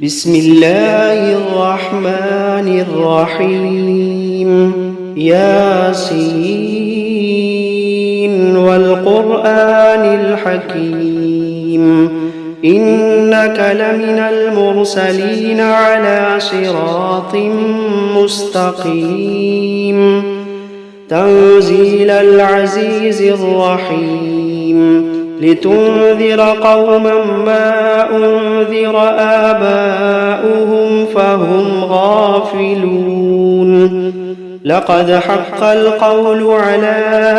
بسم الله الرحمن الرحيم ياسين والقرآن الحكيم إنك لمن المرسلين على صراط مستقيم تنزيل العزيز الرحيم لتنذر قوما ما أنذر آباؤهم فهم غافلون لقد حق القول على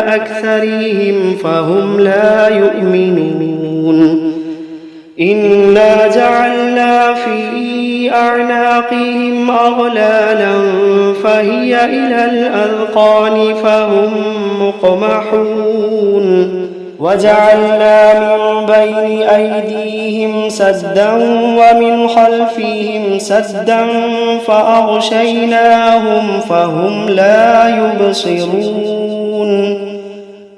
أكثرهم فهم لا يؤمنون إنا جعلنا في أعناقهم أغلالا فهي إلى الأذقان فهم مقمحون وجعلنا من بين أيديهم سدا ومن خلفهم سدا فأغشيناهم فهم لا يبصرون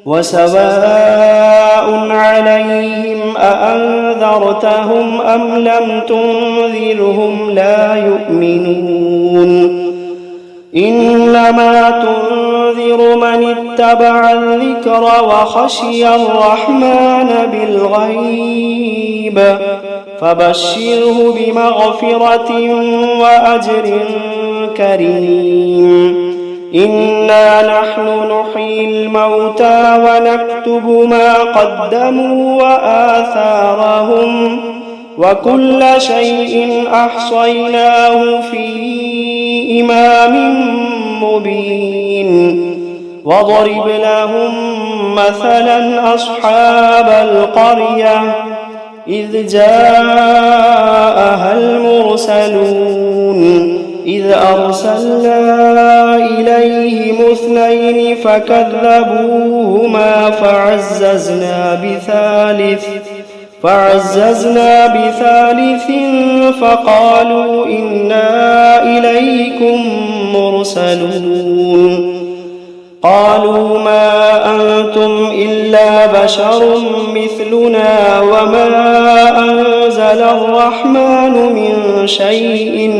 وسواء عليهم أأنذرتهم أم لم تنذرهم لا يؤمنون إنما تنذر من اتبع الذكر وخشي الرحمن بالغيب فبشره بمغفرة وأجر كريم إنا نحن نحيي الموتى ونكتب ما قدموا وآثارهم وكل شيء أحصيناه في إمام مبين واضرب لهم مثلا أصحاب القرية إذ جاءها المرسلون إذ أرسلنا إليهم 2 فكذبوهما فعززنا بثالث فقالوا إنا إليكم مرسلون قالوا ما أنتم إلا بشر مثلنا وما أنزل الرحمن من شيء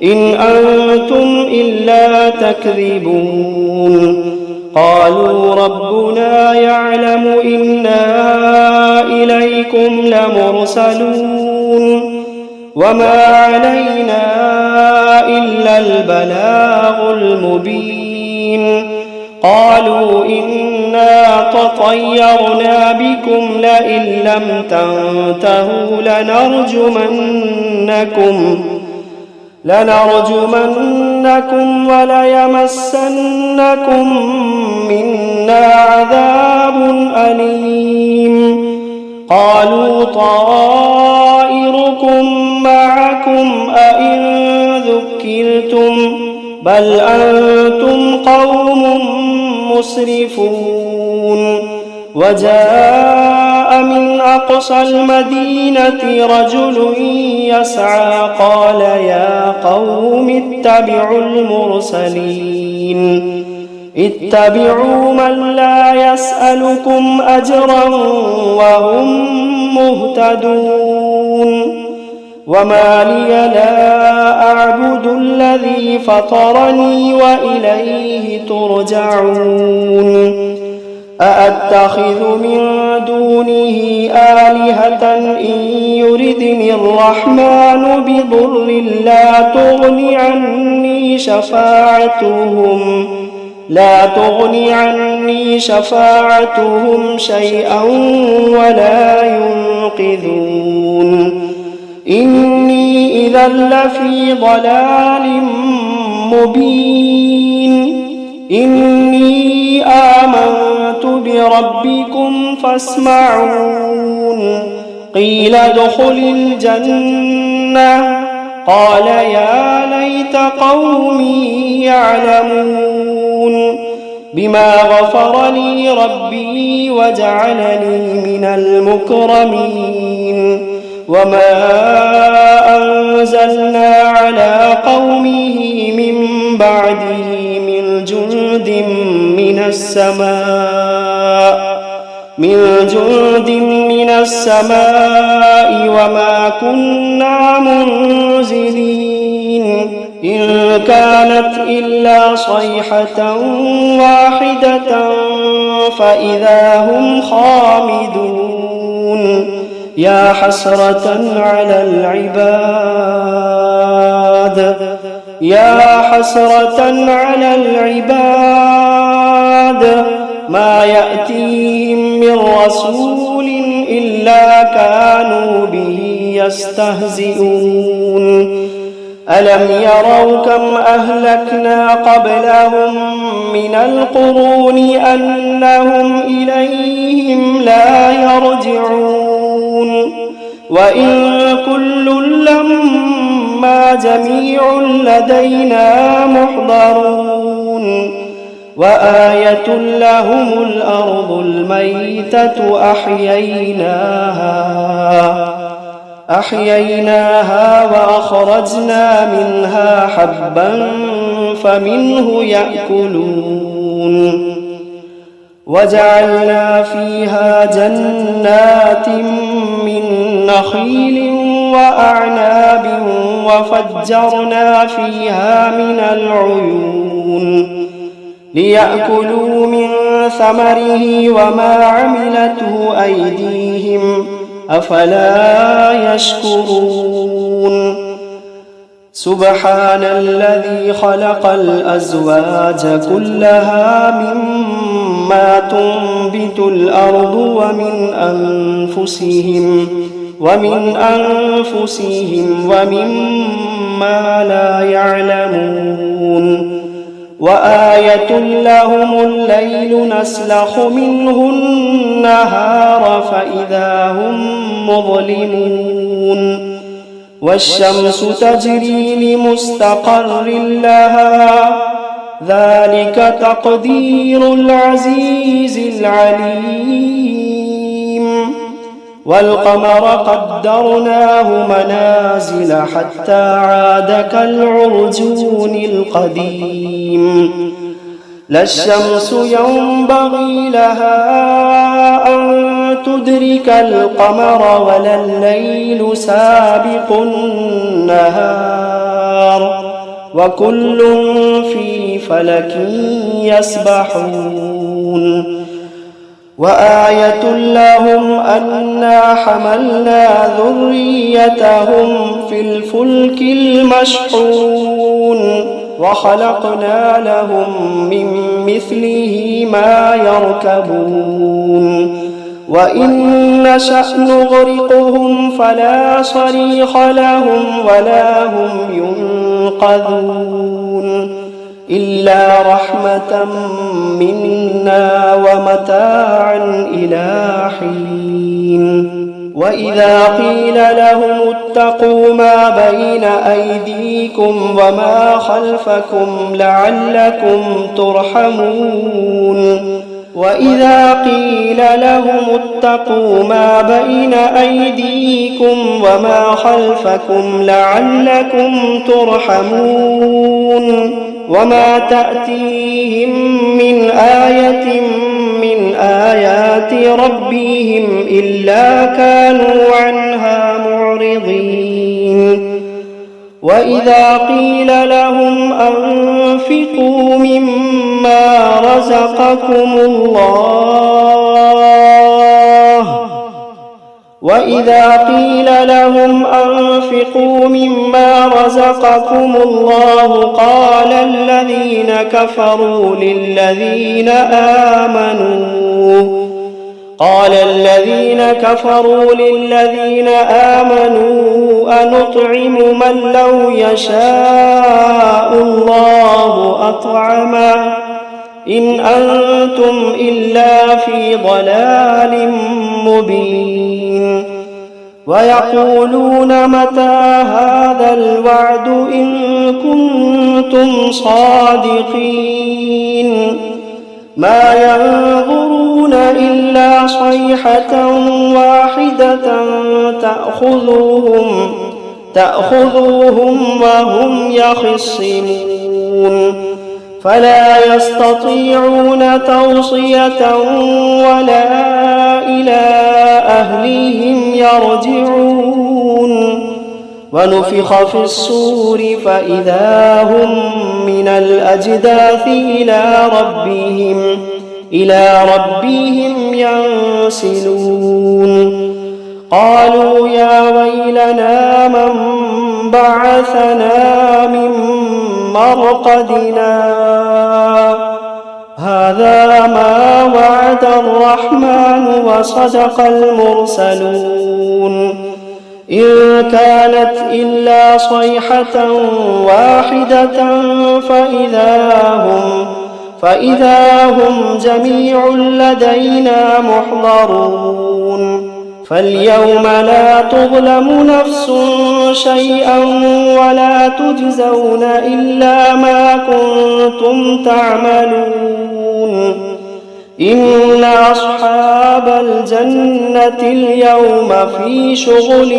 إن أنتم إلا تكذبون قالوا ربنا يعلم إنا إليكم لمرسلون وما علينا إلا البلاغ المبين قالوا إنا تطيرنا بكم لئن لم تنتهوا لنرجمنكم وليمسنكم منا عذاب أليم قالوا طائركم معكم أئن ذكرتم بل أنتم قوم مسرفون وجاء من أقصى المدينة رجل يسعى قال يا قوم اتبعوا من لا يسألكم أجرا وهم مهتدون وما لي لا أعبد الذي فطرني وإليه ترجعون أأتخذ من دونه آلهة إن يردني الرحمن بضر لا تغني عني شفاعتهم شيئا ولا ينقذون إني إذا لفي ضلال مبين إني آمنت بربكم فاسمعون قيل ادخل الجنة قال يا ليت قومي يعلمون بما غفر لي ربي وجعلني من المكرمين وما أنزلنا على قومه من بعده من جند من السماء من جند من السماء وما كنا منزلين إن كانت إلا صيحة واحدة فإذا هم خامدون يا حسرة على العباد يا حسرة على العباد ما يأتيهم من رسول إلا كانوا به يستهزئون ألم يروا كم أهلكنا قبلهم من القرون أنهم إليهم لا يرجعون وإن كل لما جميع لدينا محضرون وآية لهم الأرض الميتة أحييناها وأخرجنا منها حبا فمنه يأكلون وجعلنا فيها جنات من نخيل وأعناب وفجرنا فيها من العيون ليأكلوا من ثمره وما عملته أيديهم أفلا يشكرون سبحان الذي خلق الأزواج كلها مما تنبت الأرض ومن أنفسهم ومما لا يعلمون وآية لهم الليل نسلخ منه النهار فإذا هم مظلمون والشمس تجري لمستقر لها ذلك تقدير العزيز العليم والقمر قدرناه منازل حتى عاد كالعرجون القديم لا الشمس ينبغي لها أن تدرك القمر ولا الليل سابق النهار وكل في فلك يسبحون وآية لهم أنا حملنا ذريتهم في الفلك المشحون وخلقنا لهم من مثله ما يركبون وإن نشأ نغرقهم فلا صريخ لهم ولا هم ينقذون إلا رحمة منا ومتاعا إلى حين وإذا قيل لهم اتقوا ما بين أيديكم وما خلفكم لعلكم ترحمون وإذا قيل لهم اتقوا ما بين أيديكم وما خلفكم لعلكم ترحمون وما تأتيهم من آية من آيات ربهم إلا كانوا عنها معرضين وإذا قيل لهم أنفقوا مما رزقكم الله قال الذين كفروا للذين آمنوا أنطعم من لو يشاء الله أطعمه إن أنتم إلا في ضلال مبين ويقولون متى هذا الوعد إن كنتم صادقين ما ينظرون إلا صيحة واحدة تأخذوهم وهم يخصمون فلا يستطيعون توصية ولا إلى أهلهم يرجعون ونفخ في الصور فإذا هم من الأجداث إلى ربهم ينسلون قالوا يا ويلنا من بعثنا من مرقدنا هذا ما وعد الرحمن وصدق المرسلون إن كانت إلا صيحة واحدة فإذا هم جميع لدينا محضرون فاليوم لا تظلم نفس شيئا ولا تجزون إلا ما كنتم تعملون إن أصحاب الجنة اليوم في شغل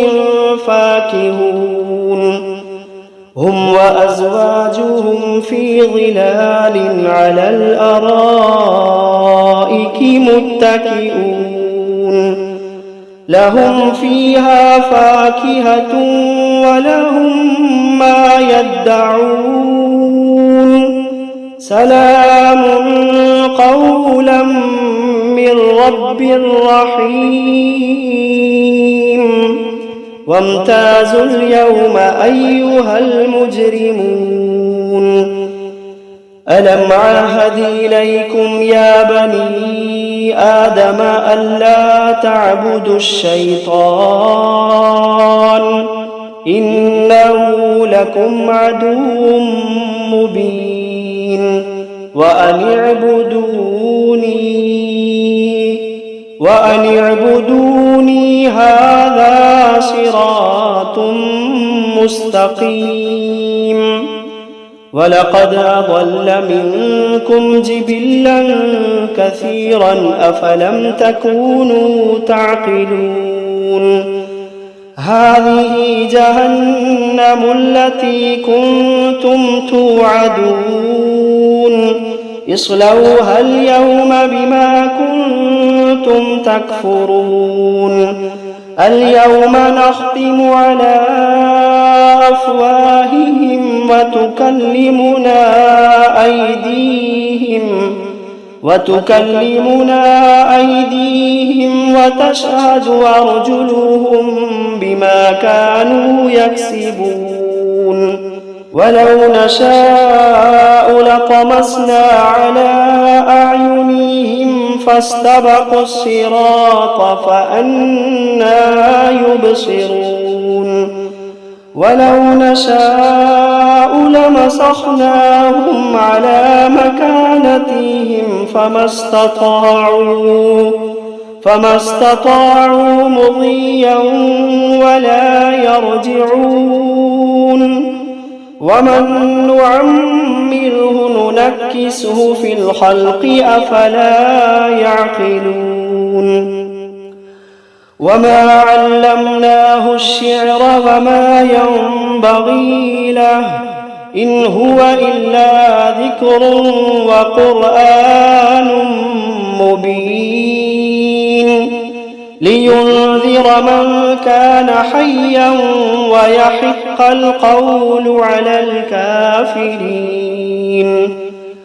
فاكهون هم وأزواجهم في ظلال على الأرائك متكئون لهم فيها فاكهة ولهم ما يدعون سلام قولا من رب رحيم وامتازوا اليوم أيها المجرمون ألم عهد إليكم يا بني آدم ألا تعبدوا الشيطان إنه لكم عدو مبين وأن اعبدوني هذا صراط مستقيم ولقد أضل منكم جبلا كثيرا أفلم تكونوا تعقلون هذه جهنم التي كنتم توعدون اصلوها اليوم بما كنتم تكفرون اليوم نختم على أفواههم وتكلمنا أيديهم وتشهد أرجلهم بما كانوا يكسبون ولو نشاء لطمسنا على أعينهم فاستبقوا الصراط فأنى يبصرون ولو نشاء لمسخناهم على مكانتهم فما استطاعوا مضيا ولا يرجعون ومن نعمره ننكسه في الخلق أفلا يعقلون وما علمناه الشعر وما ينبغي له إن هو إلا ذكر وقرآن مبين لينذر من كان حيا ويحق القول على الكافرين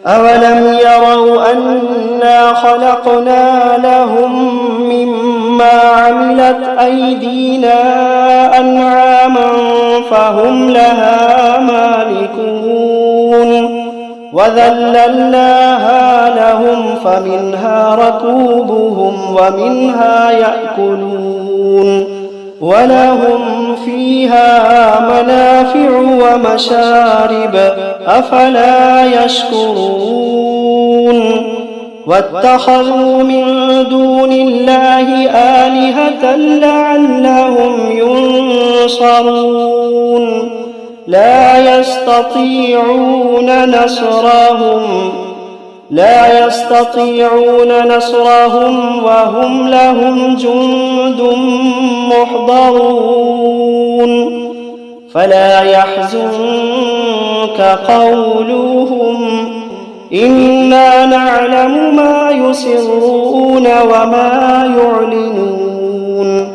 أولم يروا أنا خلقنا لهم مما عملت أيدينا أنعاما فهم لها مالكون وذللناها لهم فمنها ركوبهم ومنها يأكلون ولهم فيها منافع ومشارب أفلا يشكرون واتخذوا من دون الله آلهة لعلهم ينصرون لا يستطيعون نصرهم وهم لهم جند محضرون فلا يحزنك قولهم إنا نعلم ما يسرون وما يعلنون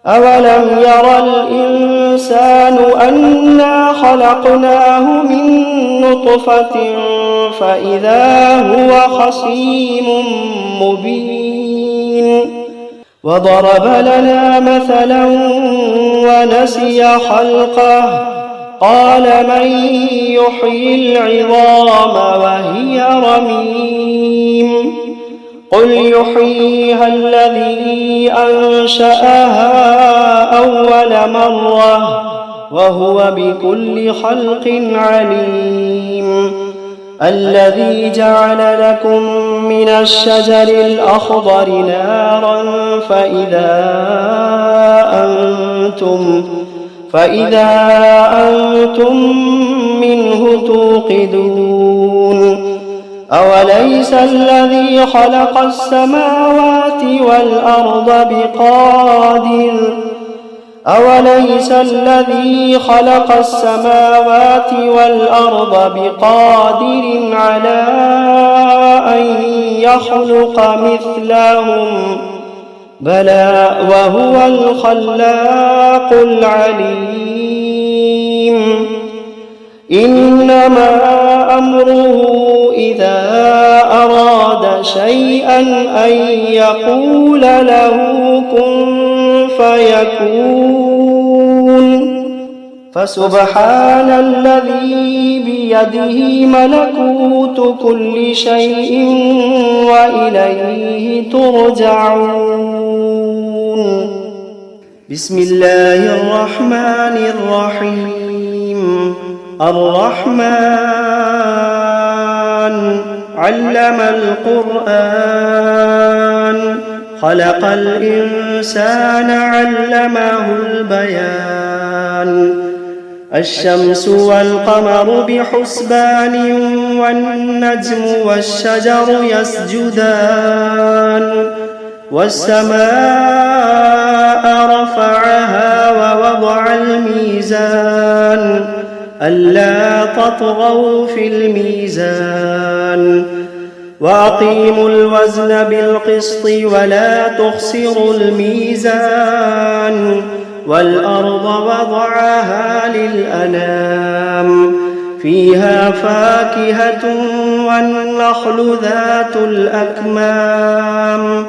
أولم ير الإنسان أنا خلقناه من نطفة فإذا هو خصيم مبين وضرب لنا مثلا ونسي خلقه قال من يحيي العظام وهي رميم قل يحييها الذي أنشأها أول مرة وهو بكل خلق عليم الذي جعل لكم من الشجر الأخضر نارا فإذا أنتم منه توقدون أوليس الذي خلق السماوات والأرض بقادر على أن يخلق مثلهم بلى وهو الخلاق العليم إنما أمره إذا أراد شيئا أن يقول له كن فيكون فسبحان الذي بيده ملكوت كل شيء وإليه ترجعون بسم الله الرحمن الرحيم الرحمن علم القرآن خلق الإنسان علمه البيان الشمس والقمر بحسبان والنجم والشجر يسجدان والسماء رفعها ووضع الميزان ألا تطغوا في الميزان وأقيموا الوزن بالقسط ولا تخسروا الميزان والأرض وضعها للأنام فيها فاكهة والنخل ذات الأكمام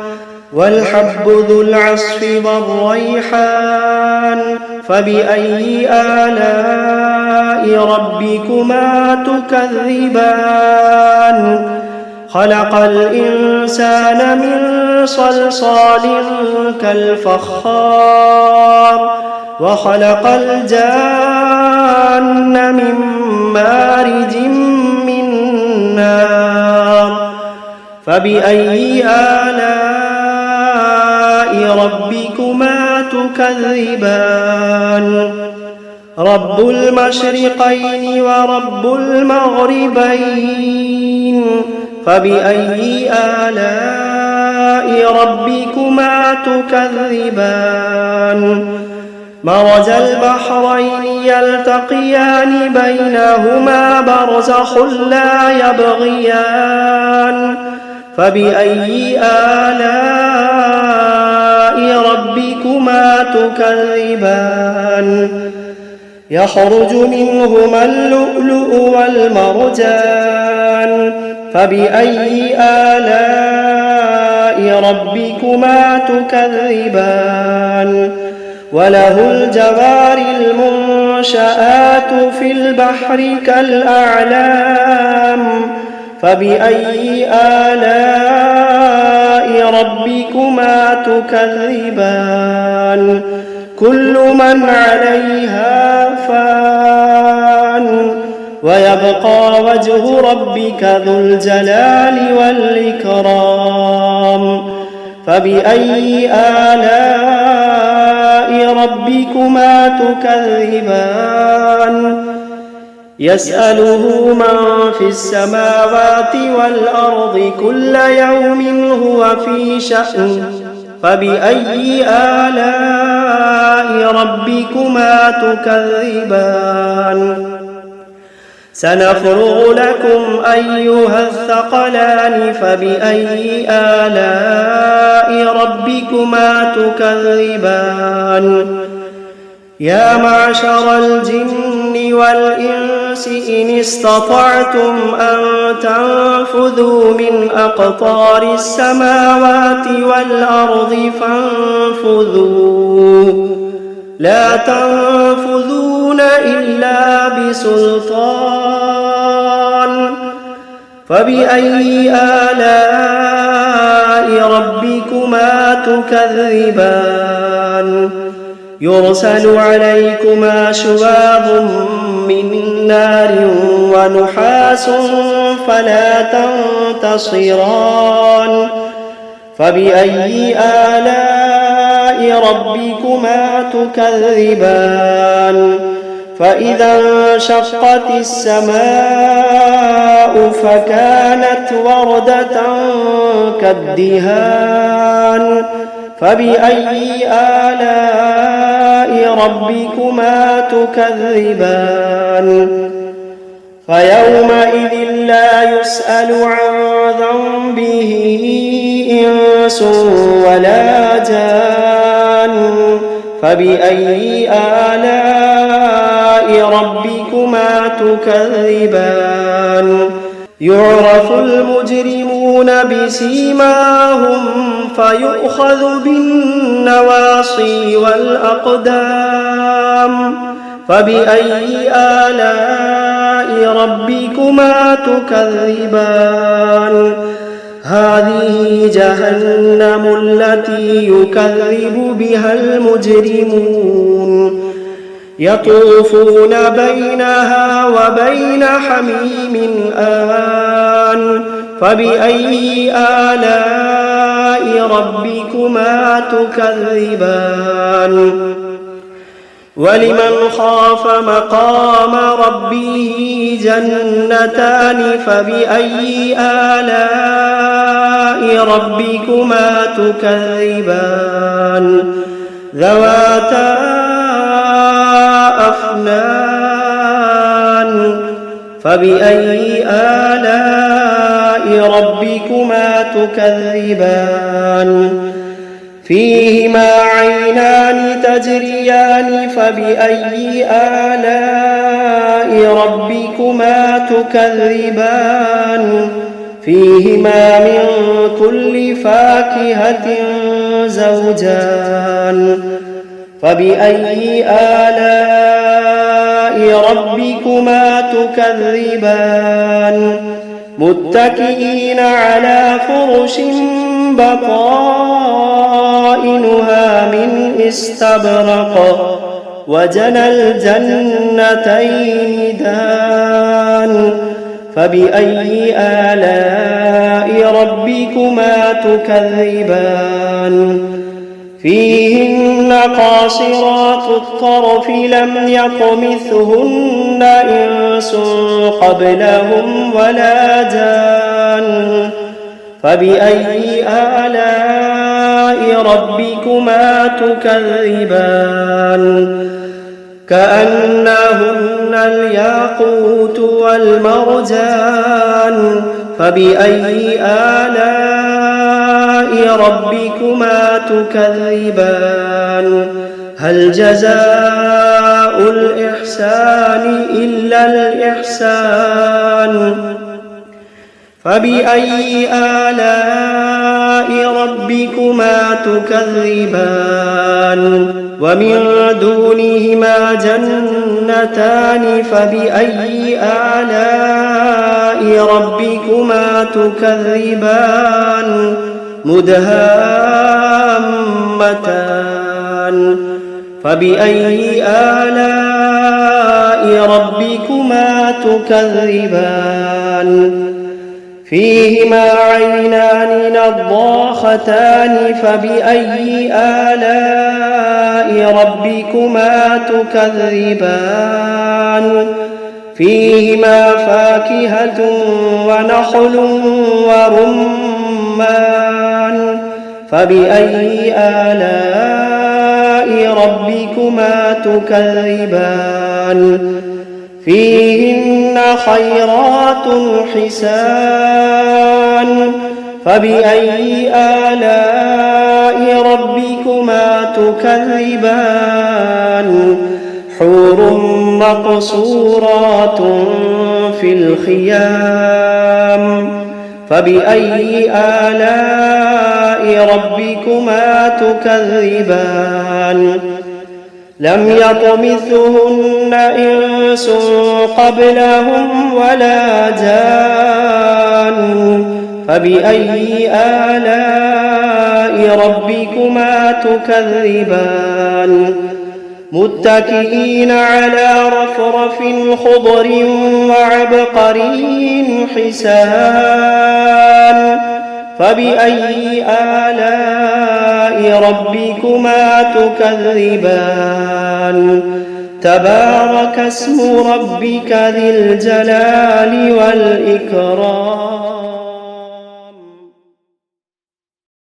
والحب ذو العصف والريحان فبأي آلاء ربكما تكذبان خلق الإنسان من صلصال كالفخار وخلق الجان من مارج من نار فبأي آلاء ربكما تكذبان رب المشرقين ورب المغربين فبأي آلاء ربكما تكذبان مرج البحرين يلتقيان بينهما برزخ لا يبغيان فبأي آلاء ربكما تكذبان يخرج منهما اللؤلؤ والمرجان فبأي آلاء ربكما تكذبان وله الجوار المنشآت في البحر كالأعلام فبأي آلاء ربكما تكذبان كل من عليها فان ويبقى وجه ربك ذو الجلال والإكرام فبأي آلاء ربكما تكذبان يسأله من في السماوات والأرض كل يوم هو في شأن فبأي آلاء ربكما تكذبان سنفرغ لكم أيها الثقلان فبأي آلاء ربكما تكذبان يا معشر الجن والإنس إن استطعتم أن تنفذوا من أقطار السماوات والأرض فانفذوا لا تنفذون إلا بسلطان فبأي آلاء ربكما تكذبان يرسل عليكما شواظ من نار ونحاس فلا تنتصران فبأي آلاء ربكما تكذبان فإذا انشقت السماء فكانت وردة كالدهان فبأي آلاء ربكما تكذبان فيومئذ لا يسأل عن ذنبه إنس ولا جان فبأي آلاء ربكما تكذبان يعرف المجرمون بسيماهم فيؤخذ بالنواصي والأقدام فبأي آلاء ربكما تكذبان هذه جهنم التي يكذب بها المجرمون يطوفون بينها وبين حميم آن فبأي آلاء ربكما تكذبان ولمن خاف مقام ربه جنتان فبأي آلاء ربكما تكذبان ذواتا أفنان فبأي آلاء ربكما تكذبان فيهما عينان تجريان فبأي آلاء ربكما تكذبان فيهما من كل فاكهة زوجان فبأي آلاء ربكما تكذبان متكئين على فرش بطائنها من استبرق وجنى الجنتين دان فبأي آلاء ربكما تكذبان فيهن قاصرات الطرف لم يطمثهن إنس قبلهم ولا جان فبأي آلاء ربكما تكذبان كأنهن الياقوت والمرجان فبأي آلاء ربكما تكذبان هل جزاء الإحسان إلا الإحسان فبأي آلاء ربكما تكذبان ومن دونهما جنتان فبأي آلاء ربكما تكذبان مدهامتان فبأي آلاء ربكما تكذبان فيهما عينان نضاختان فبأي آلاء ربكما تكذبان فيهما فاكهة ونخل ورمان فبأي آلاء ربكما تكذبان فيهن خيرات حسان فبأي آلاء ربكما تكذبان حور مقصورات في الخيام فبأي آلاء ربكما تكذبان لم يطمثهن إنس قبلهم ولا جان فبأي آلاء ربكما تكذبان متكئين على رفرف خضر وعبقري حسان فبأي آلاء ربكما تكذبان تبارك اسم ربك ذي الجلال والإكرام